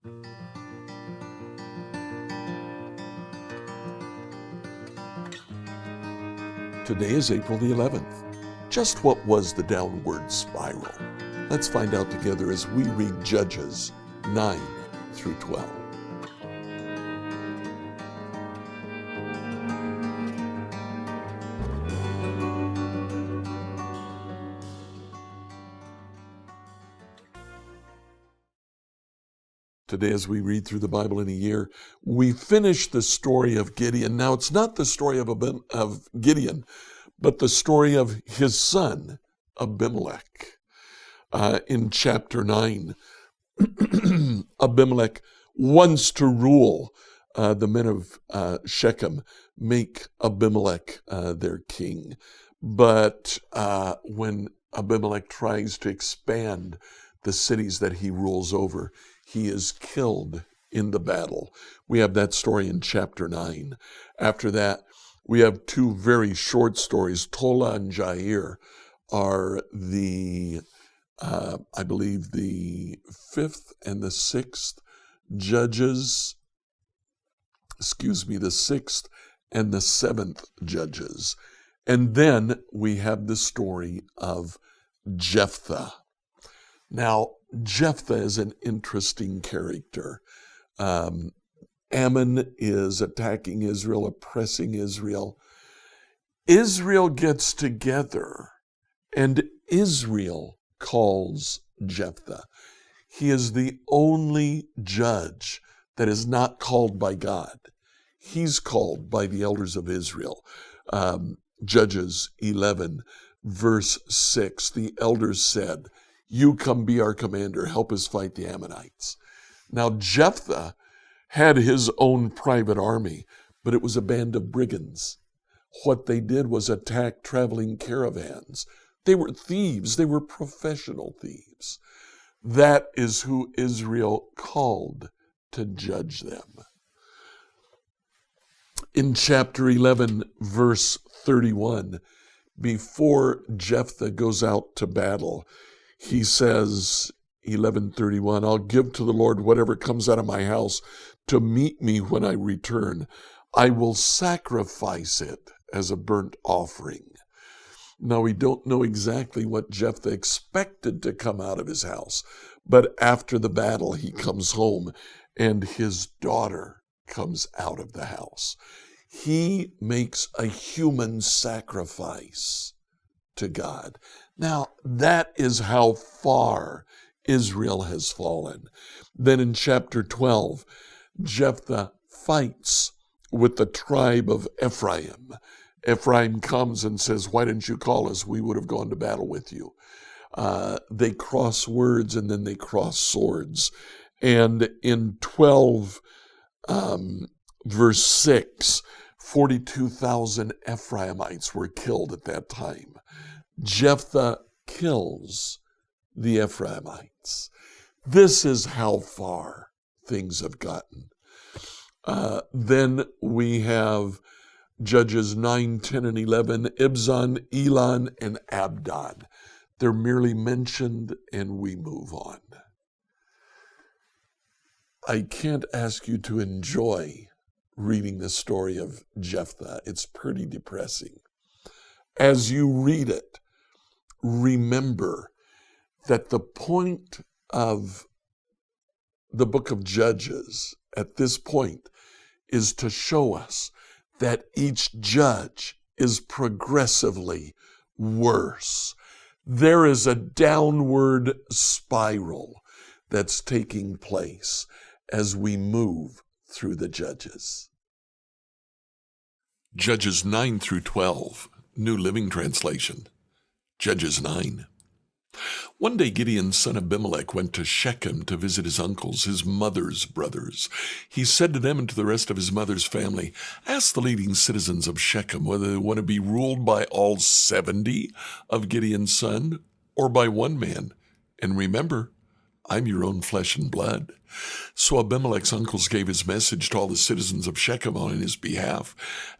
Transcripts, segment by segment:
Today is April the 11th. Just what was the downward spiral? Let's find out together as we read Judges 9 through 12. Today, as we read through the Bible in a year, we finish the story of Gideon. Now, it's not the story of Gideon, but the story of his son, Abimelech. In chapter 9, Abimelech wants to rule. The men of Shechem make Abimelech their king. But when Abimelech tries to expand the cities that he rules over, he is killed in the battle. We have that story in chapter 9. After that, we have two very short stories. Tola and Jair are the, I believe, the 5th and the 6th judges. The 6th and the 7th judges. And then we have the story of Jephthah. Now, Jephthah is an interesting character. Ammon is attacking Israel, oppressing Israel. Israel gets together, and Israel calls Jephthah. He is the only judge that is not called by God. He's called by the elders of Israel. Judges 11, verse 6, the elders said, "You come be our commander, help us fight the Ammonites." Now, Jephthah had his own private army, but it was a band of brigands. What they did was attack traveling caravans. They were thieves. They were professional thieves. That is who Israel called to judge them. In chapter 11, verse 31, before Jephthah goes out to battle, he says, 11:31, "I'll give to the Lord whatever comes out of my house to meet me when I return. I will sacrifice it as a burnt offering." Now, we don't know exactly what Jephthah expected to come out of his house, but after the battle, he comes home and his daughter comes out of the house. He makes a human sacrifice to God. Now, that is how far Israel has fallen. Then in chapter 12, Jephthah fights with the tribe of Ephraim. Ephraim comes and says, "Why didn't you call us? We would have gone to battle with you." They cross words and then they cross swords. And in 12, verse 6, 42,000 Ephraimites were killed at that time. Jephthah kills the Ephraimites. This is how far things have gotten. Then we have Judges 9, 10, and 11, Ibzan, Elon, and Abdon. They're merely mentioned and we move on. I can't ask you to enjoy reading the story of Jephthah. It's pretty depressing. As you read it, remember that the point of the book of Judges at this point is to show us that each judge is progressively worse. There is a downward spiral that's taking place as we move through the Judges. Judges 9 through 12, New Living Translation. Judges 9. One day Gideon, son of Abimelech, went to Shechem to visit his uncles, his mother's brothers. He said to them and to the rest of his mother's family, "Ask the leading citizens of Shechem whether they want to be ruled by all 70 of Gideon's son or by one man. And remember, I'm your own flesh and blood." So Abimelech's uncles gave his message to all the citizens of Shechem on his behalf.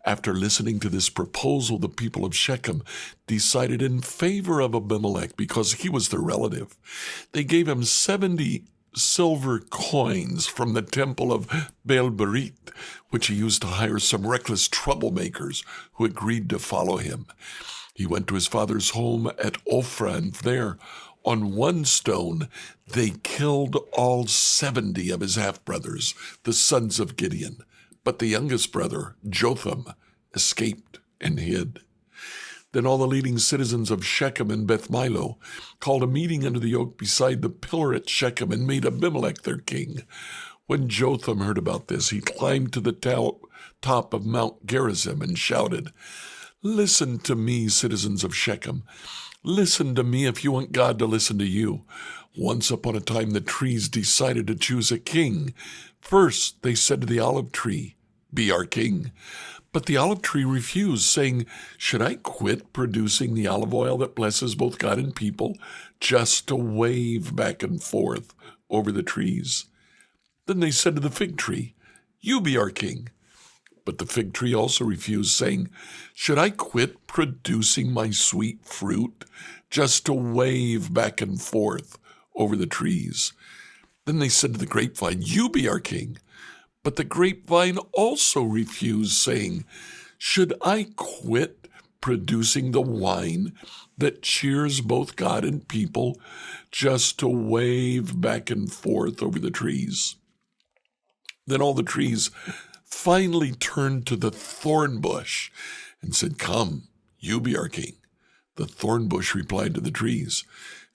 After listening to this proposal, the people of Shechem decided in favor of Abimelech because he was their relative. They gave him 70 silver coins from the temple of Baal-Berith, which he used to hire some reckless troublemakers who agreed to follow him. He went to his father's home at Ophrah, and there, on one stone, they killed all 70 of his half-brothers, the sons of Gideon. But the youngest brother, Jotham, escaped and hid. Then all the leading citizens of Shechem and Beth Milo called a meeting under the oak beside the pillar at Shechem and made Abimelech their king. When Jotham heard about this, he climbed to the top of Mount Gerizim and shouted, "Listen to me, citizens of Shechem. Listen to me if you want God to listen to you. Once upon a time, the trees decided to choose a king. First, they said to the olive tree, 'Be our king.' But the olive tree refused, saying, 'Should I quit producing the olive oil that blesses both God and people just to wave back and forth over the trees?' Then they said to the fig tree, 'You be our king.' But the fig tree also refused, saying, 'Should I quit producing my sweet fruit just to wave back and forth over the trees?' Then they said to the grapevine, 'You be our king.' But the grapevine also refused, saying, 'Should I quit producing the wine that cheers both God and people just to wave back and forth over the trees?' Then all the trees finally turned to the thorn bush and said, 'Come, you be our king.' The thorn bush replied to the trees,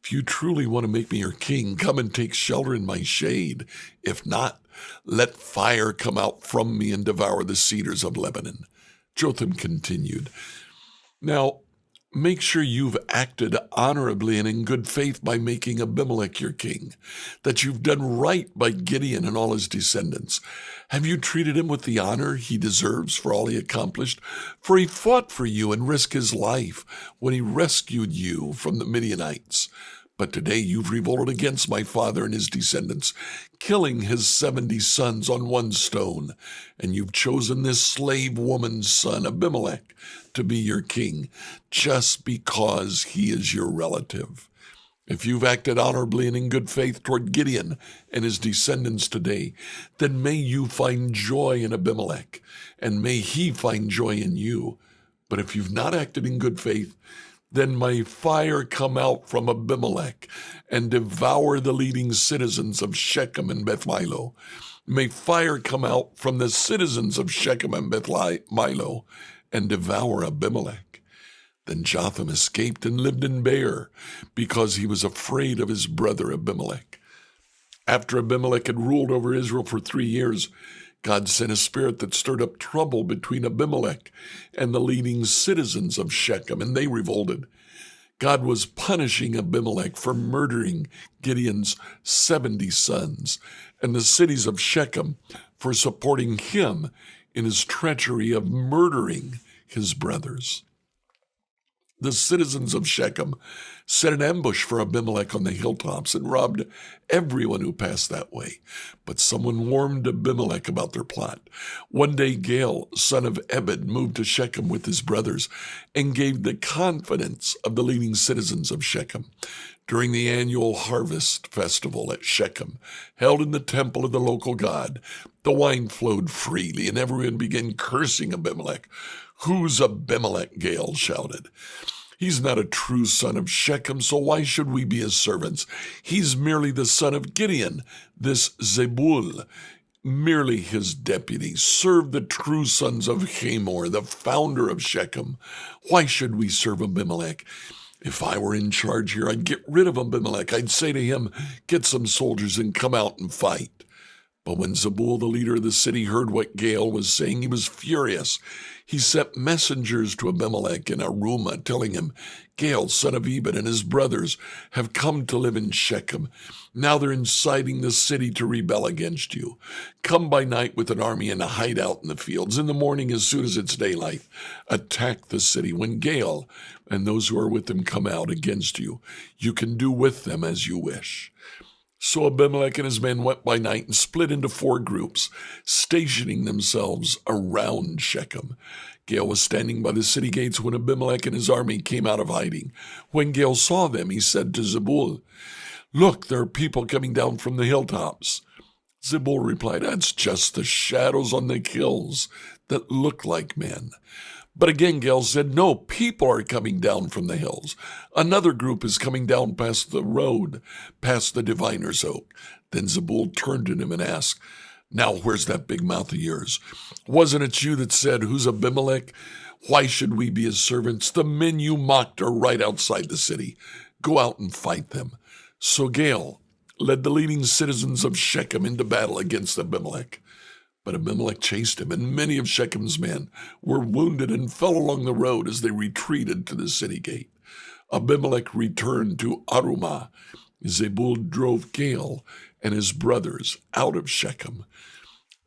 'If you truly want to make me your king, come and take shelter in my shade. If not, let fire come out from me and devour the cedars of Lebanon.' Jotham continued, 'Now, make sure you've acted honorably and in good faith by making Abimelech your king, that you've done right by Gideon and all his descendants. Have you treated him with the honor he deserves for all he accomplished? For he fought for you and risked his life when he rescued you from the Midianites. But today you've revolted against my father and his descendants, killing his 70 sons on one stone, and you've chosen this slave woman's son, Abimelech, to be your king, just because he is your relative. If you've acted honorably and in good faith toward Gideon and his descendants today, then may you find joy in Abimelech, and may he find joy in you. But if you've not acted in good faith, then may fire come out from Abimelech and devour the leading citizens of Shechem and Beth Milo. May fire come out from the citizens of Shechem and Beth Milo and devour Abimelech.' Then Jotham escaped and lived in Beer, because he was afraid of his brother Abimelech. After Abimelech had ruled over Israel for 3 years, God sent a spirit that stirred up trouble between Abimelech and the leading citizens of Shechem, and they revolted. God was punishing Abimelech for murdering Gideon's 70 sons, and the cities of Shechem for supporting him in his treachery of murdering his brothers. The citizens of Shechem set an ambush for Abimelech on the hilltops and robbed everyone who passed that way. But someone warned Abimelech about their plot. One day Gaal, son of Ebed, moved to Shechem with his brothers and gave the confidence of the leading citizens of Shechem. During the annual harvest festival at Shechem, held in the temple of the local god, the wine flowed freely and everyone began cursing Abimelech. "Who's Abimelech?" Gaal shouted. "He's not a true son of Shechem, so why should we be his servants? He's merely the son of Gideon, this Zebul, merely his deputy. Serve the true sons of Hamor, the founder of Shechem. Why should we serve Abimelech? If I were in charge here, I'd get rid of Abimelech. I'd say to him, 'Get some soldiers and come out and fight.'" But when Zebul, the leader of the city, heard what Gaal was saying, he was furious. He sent messengers to Abimelech in Arumah, telling him, "Gaal, son of Ebed, and his brothers have come to live in Shechem. Now they're inciting the city to rebel against you. Come by night with an army and hide out in the fields. In the morning, as soon as it's daylight, attack the city. When Gaal and those who are with him come out against you, you can do with them as you wish." So Abimelech and his men went by night and split into 4 groups, stationing themselves around Shechem. Gaal was standing by the city gates when Abimelech and his army came out of hiding. When Gaal saw them, he said to Zebul, Look, there are people coming down from the hilltops. Zebul replied, That's just the shadows on the hills that look like men. But again, Gael said, No, people are coming down from the hills. Another group is coming down past the road, past the diviner's oak. Then Zebul turned to him and asked, Now where's that big mouth of yours? Wasn't it you that said, Who's Abimelech? Why should we be his servants? The men you mocked are right outside the city. Go out and fight them. So Gael led the leading citizens of Shechem into battle against Abimelech. But Abimelech chased him, and many of Shechem's men were wounded and fell along the road as they retreated to the city gate. Abimelech returned to Arumah. Zebul drove Gael and his brothers out of Shechem.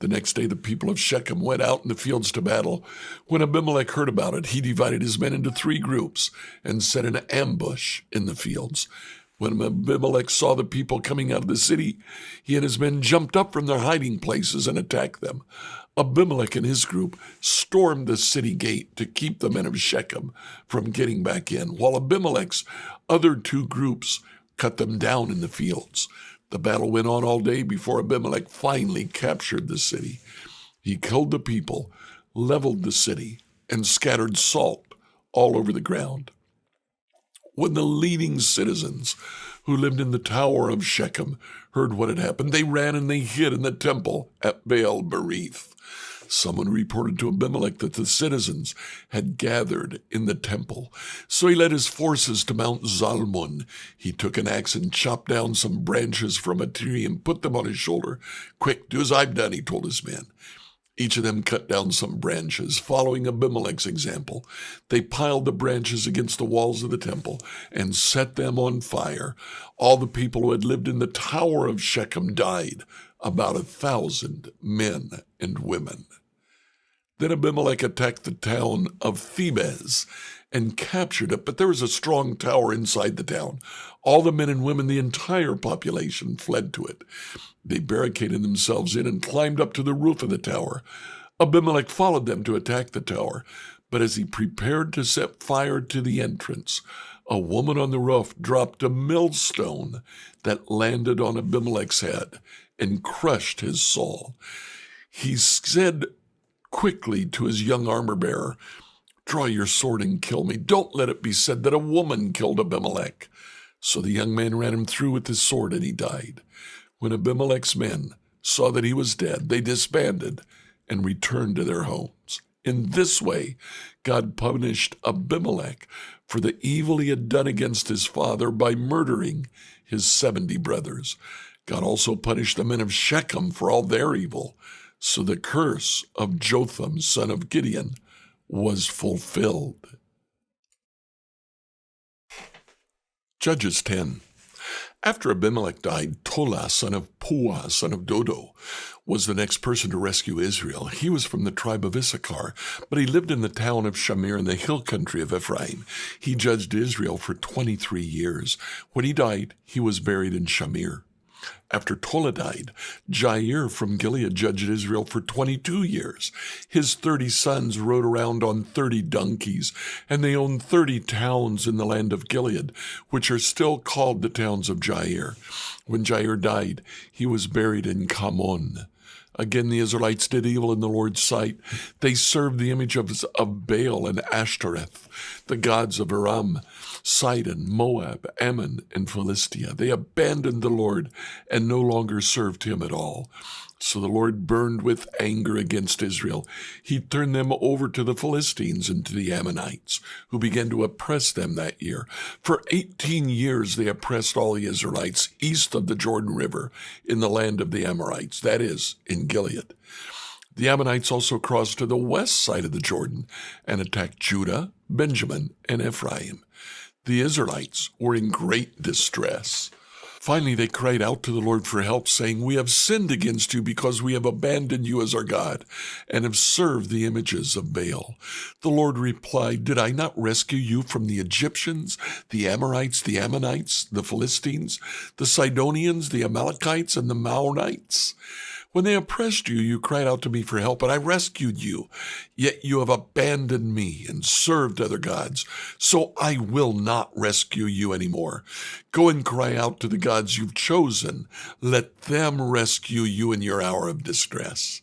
The next day the people of Shechem went out in the fields to battle. When Abimelech heard about it, he divided his men into 3 groups and set an ambush in the fields. When Abimelech saw the people coming out of the city, he and his men jumped up from their hiding places and attacked them. Abimelech and his group stormed the city gate to keep the men of Shechem from getting back in, while Abimelech's other 2 groups cut them down in the fields. The battle went on all day before Abimelech finally captured the city. He killed the people, leveled the city, and scattered salt all over the ground. When the leading citizens who lived in the tower of Shechem heard what had happened, they ran and they hid in the temple at Baal Berith. Someone reported to Abimelech that the citizens had gathered in the temple. So he led his forces to Mount Zalmon. He took an axe and chopped down some branches from a tree and put them on his shoulder. Quick, do as I've done, he told his men. Each of them cut down some branches, following Abimelech's example. They piled the branches against the walls of the temple and set them on fire. All the people who had lived in the tower of Shechem died, about 1,000 men and women. Then Abimelech attacked the town of Thebez and captured it, but there was a strong tower inside the town. All the men and women, the entire population, fled to it. They barricaded themselves in and climbed up to the roof of the tower. Abimelech followed them to attack the tower, but as he prepared to set fire to the entrance, a woman on the roof dropped a millstone that landed on Abimelech's head and crushed his soul. He said quickly to his young armor-bearer, Draw your sword and kill me. Don't let it be said that a woman killed Abimelech. So the young man ran him through with his sword, and he died. When Abimelech's men saw that he was dead, they disbanded and returned to their homes. In this way, God punished Abimelech for the evil he had done against his father by murdering his 70 brothers. God also punished the men of Shechem for all their evil. So the curse of Jotham, son of Gideon, was fulfilled. Judges 10. After Abimelech died, Tola, son of Puah, son of Dodo, was the next person to rescue Israel. He was from the tribe of Issachar, but he lived in the town of Shamir in the hill country of Ephraim. He judged Israel for 23 years. When he died, he was buried in Shamir. After Tola died, Jair from Gilead judged Israel for 22 years. His 30 sons rode around on 30 donkeys, and they owned 30 towns in the land of Gilead, which are still called the towns of Jair. When Jair died, he was buried in Kamon. Again, the Israelites did evil in the Lord's sight. They served the image of Baal and Ashtoreth, the gods of Aram, Sidon, Moab, Ammon, and Philistia. They abandoned the Lord and no longer served him at all. So the Lord burned with anger against Israel. He turned them over to the Philistines and to the Ammonites, who began to oppress them that year. For 18 years they oppressed all the Israelites east of the Jordan River in the land of the Amorites, that is, in Gilead. The Ammonites also crossed to the west side of the Jordan and attacked Judah, Benjamin, and Ephraim. The Israelites were in great distress. Finally, they cried out to the Lord for help, saying, We have sinned against you because we have abandoned you as our God and have served the images of Baal. The Lord replied, Did I not rescue you from the Egyptians, the Amorites, the Ammonites, the Philistines, the Sidonians, the Amalekites, and the Maonites? When they oppressed you, you cried out to me for help, and I rescued you. Yet you have abandoned me and served other gods, so I will not rescue you anymore. Go and cry out to the gods you've chosen. Let them rescue you in your hour of distress."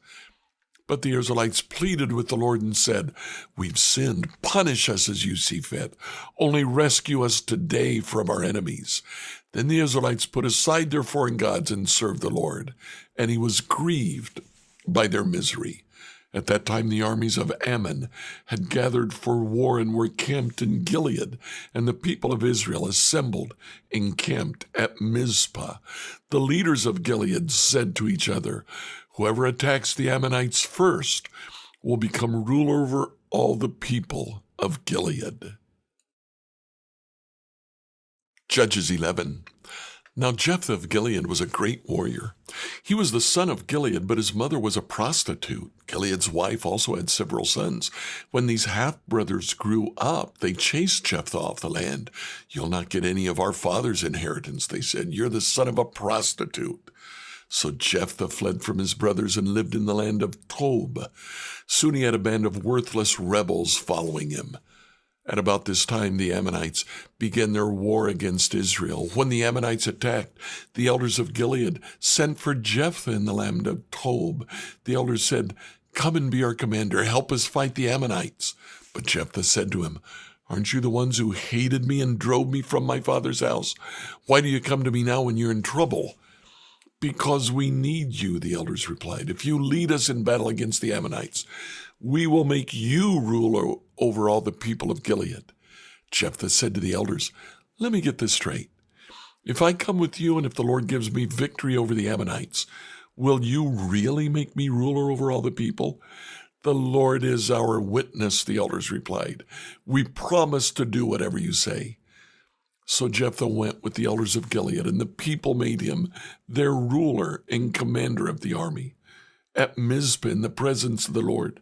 But the Israelites pleaded with the Lord and said, "We've sinned. Punish us as you see fit. Only rescue us today from our enemies." Then the Israelites put aside their foreign gods and served the Lord, and he was grieved by their misery. At that time the armies of Ammon had gathered for war and were camped in Gilead, and the people of Israel assembled and camped at Mizpah. The leaders of Gilead said to each other, "Whoever attacks the Ammonites first will become ruler over all the people of Gilead." Judges 11. Now Jephthah of Gilead was a great warrior. He was the son of Gilead, but his mother was a prostitute. Gilead's wife also had several sons. When these half-brothers grew up, they chased Jephthah off the land. "You'll not get any of our father's inheritance," they said. "You're the son of a prostitute." So Jephthah fled from his brothers and lived in the land of Tob. Soon he had a band of worthless rebels following him. At about this time, the Ammonites began their war against Israel. When the Ammonites attacked, the elders of Gilead sent for Jephthah in the land of Tob. The elders said, "Come and be our commander. Help us fight the Ammonites." But Jephthah said to him, "Aren't you the ones who hated me and drove me from my father's house? Why do you come to me now when you're in trouble?" "Because we need you," the elders replied. "If you lead us in battle against the Ammonites, we will make you ruler over all the people of Gilead." Jephthah said to the elders, "Let me get this straight. If I come with you and if the Lord gives me victory over the Ammonites, will you really make me ruler over all the people?" "The Lord is our witness," the elders replied. "We promise to do whatever you say." So Jephthah went with the elders of Gilead, and the people made him their ruler and commander of the army. At Mizpah, in the presence of the Lord,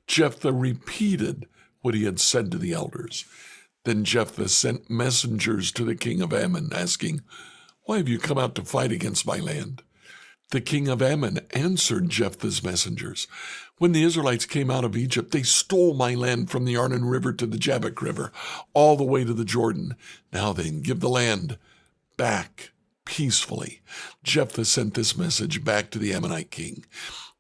Jephthah repeated what he had said to the elders. Then Jephthah sent messengers to the king of Ammon, asking, "Why have you come out to fight against my land?" The king of Ammon answered Jephthah's messengers, "When the Israelites came out of Egypt, they stole my land from the Arnon River to the Jabbok River, all the way to the Jordan. Now then, give the land back peacefully." Jephthah sent this message back to the Ammonite king.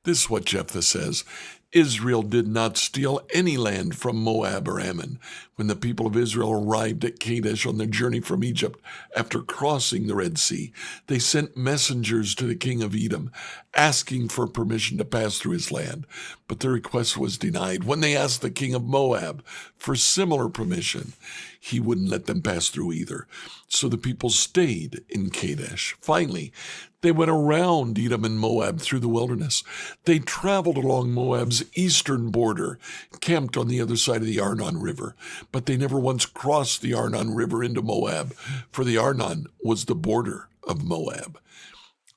This is what Jephthah says: "Israel did not steal any land from Moab or Ammon. When the people of Israel arrived at Kadesh on their journey from Egypt after crossing the Red Sea, they sent messengers to the king of Edom, asking for permission to pass through his land. But their request was denied. When they asked the king of Moab for similar permission, he wouldn't let them pass through either. So the people stayed in Kadesh. Finally, they went around Edom and Moab through the wilderness. They traveled along Moab's eastern border, camped on the other side of the Arnon River. But they never once crossed the Arnon River into Moab, for the Arnon was the border of Moab.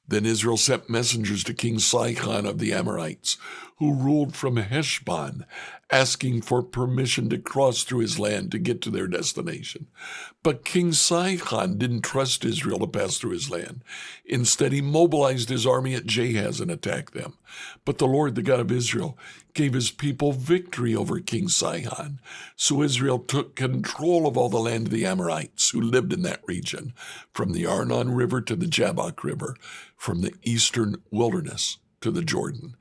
Then Israel sent messengers to King Sihon of the Amorites, who ruled from Heshbon, asking for permission to cross through his land to get to their destination. But King Sihon didn't trust Israel to pass through his land. Instead, he mobilized his army at Jahaz and attacked them. But the Lord, the God of Israel, gave his people victory over King Sihon. So Israel took control of all the land of the Amorites who lived in that region, from the Arnon River to the Jabbok River, from the eastern wilderness to the Jordan.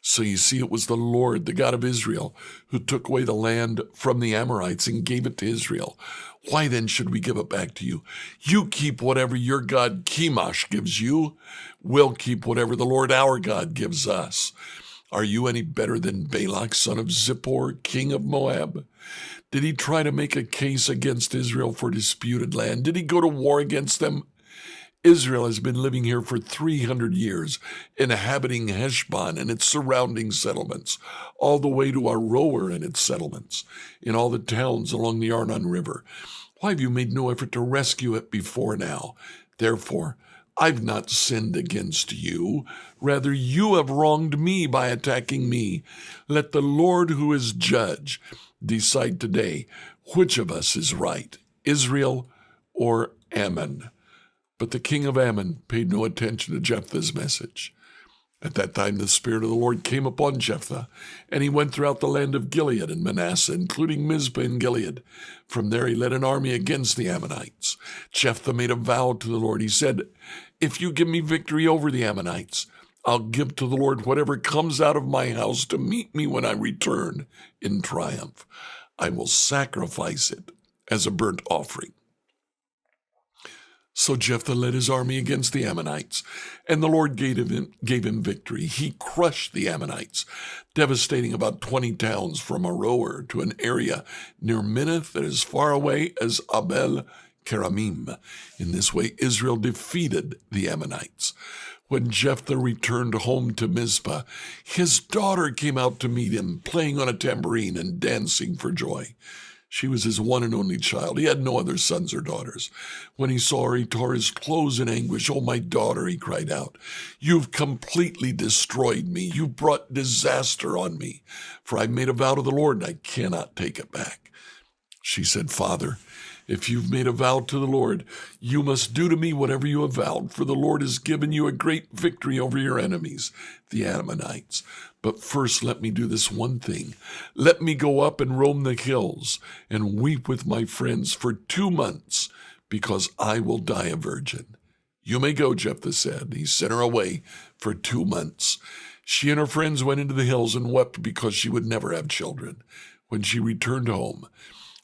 So you see, it was the Lord, the God of Israel, who took away the land from the Amorites and gave it to Israel. Why then should we give it back to you? You keep whatever your god Chemosh gives you. We'll keep whatever the Lord our God gives us. Are you any better than Balak, son of Zippor, king of Moab? Did he try to make a case against Israel for disputed land? Did he go to war against them? Israel has been living here for 300 years, inhabiting Heshbon and its surrounding settlements, all the way to Aroer and its settlements, in all the towns along the Arnon River. Why have you made no effort to rescue it before now? Therefore, I've not sinned against you. Rather, you have wronged me by attacking me. Let the Lord, who is judge, decide today which of us is right, Israel or Ammon." But the king of Ammon paid no attention to Jephthah's message. At that time the Spirit of the Lord came upon Jephthah, and he went throughout the land of Gilead and Manasseh, including Mizpah and Gilead. From there he led an army against the Ammonites. Jephthah made a vow to the Lord. He said, "If you give me victory over the Ammonites, I'll give to the Lord whatever comes out of my house to meet me when I return in triumph. I will sacrifice it as a burnt offering." So Jephthah led his army against the Ammonites, and the Lord gave him victory. He crushed the Ammonites, devastating about 20 towns from Aroer to an area near Minnith that is far away as Abel Keramim. In this way, Israel defeated the Ammonites. When Jephthah returned home to Mizpah, his daughter came out to meet him, playing on a tambourine and dancing for joy. She was his one and only child. He had no other sons or daughters. When he saw her, he tore his clothes in anguish. "Oh, my daughter," he cried out, "you've completely destroyed me. You brought disaster on me, for I made a vow to the Lord, and I cannot take it back." She said, "Father, if you've made a vow to the Lord, you must do to me whatever you have vowed, for the Lord has given you a great victory over your enemies, the Ammonites. But first let me do this one thing. Let me go up and roam the hills and weep with my friends for 2 months, because I will die a virgin." "You may go," Jephthah said. He sent her away for 2 months. She and her friends went into the hills and wept because she would never have children. When she returned home,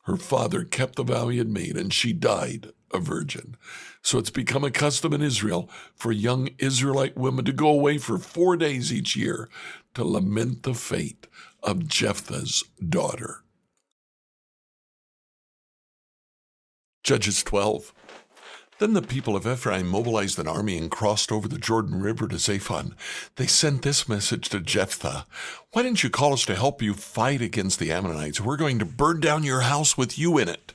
her father kept the vow he had made, and she died a virgin. So it's become a custom in Israel for young Israelite women to go away for 4 days each year to lament the fate of Jephthah's daughter. Judges 12. Then the people of Ephraim mobilized an army and crossed over the Jordan River to Zaphon. They sent this message to Jephthah: "Why didn't you call us to help you fight against the Ammonites? We're going to burn down your house with you in it."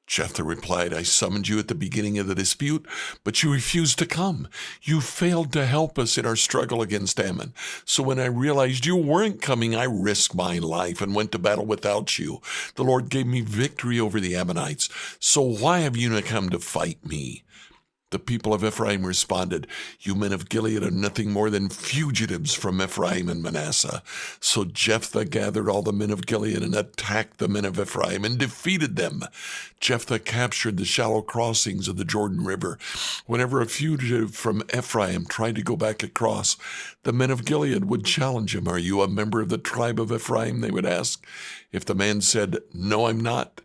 Jephthah replied, "I summoned you at the beginning of the dispute, but you refused to come. You failed to help us in our struggle against Ammon. So when I realized you weren't coming, I risked my life and went to battle without you. The Lord gave me victory over the Ammonites. So why have you not come to fight me?" The people of Ephraim responded, "You men of Gilead are nothing more than fugitives from Ephraim and Manasseh." So Jephthah gathered all the men of Gilead and attacked the men of Ephraim and defeated them. Jephthah captured the shallow crossings of the Jordan River. Whenever a fugitive from Ephraim tried to go back across, the men of Gilead would challenge him. "Are you a member of the tribe of Ephraim?" they would ask. If the man said, "No, I'm not,"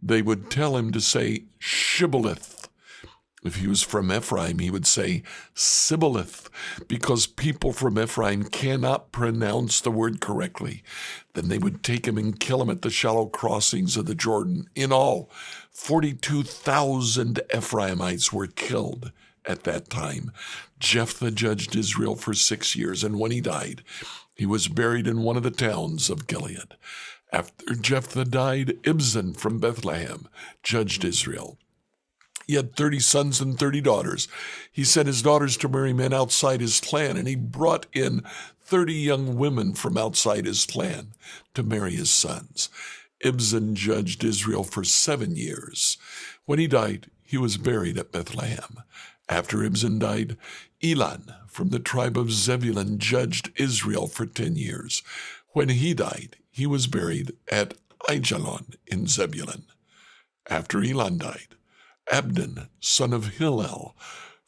they would tell him to say Shibboleth. If he was from Ephraim, he would say Sibboleth, because people from Ephraim cannot pronounce the word correctly. Then they would take him and kill him at the shallow crossings of the Jordan. In all, 42,000 Ephraimites were killed at that time. Jephthah judged Israel for 6 years, and when he died, he was buried in one of the towns of Gilead. After Jephthah died, Ibzan from Bethlehem judged Israel. He had 30 sons and 30 daughters. He sent his daughters to marry men outside his clan, and he brought in 30 young women from outside his clan to marry his sons. Ibzan judged Israel for 7 years. When he died, he was buried at Bethlehem. After Ibzan died, Elon from the tribe of Zebulun judged Israel for 10 years. When he died, he was buried at Aijalon in Zebulun. After Elon died, Abdon, son of Hillel,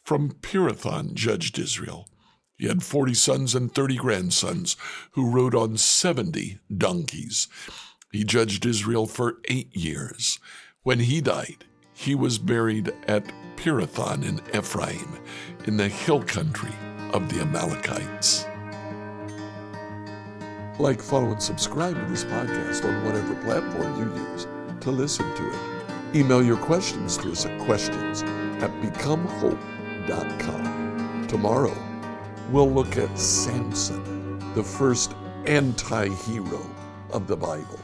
from Pirathon judged Israel. He had 40 sons and 30 grandsons who rode on 70 donkeys. He judged Israel for 8 years. When he died, he was buried at Pirathon in Ephraim, in the hill country of the Amalekites. Like, follow, and subscribe to this podcast on whatever platform you use to listen to it. Email your questions to us at questions@becomehope.com. Tomorrow, we'll look at Samson, the first anti-hero of the Bible.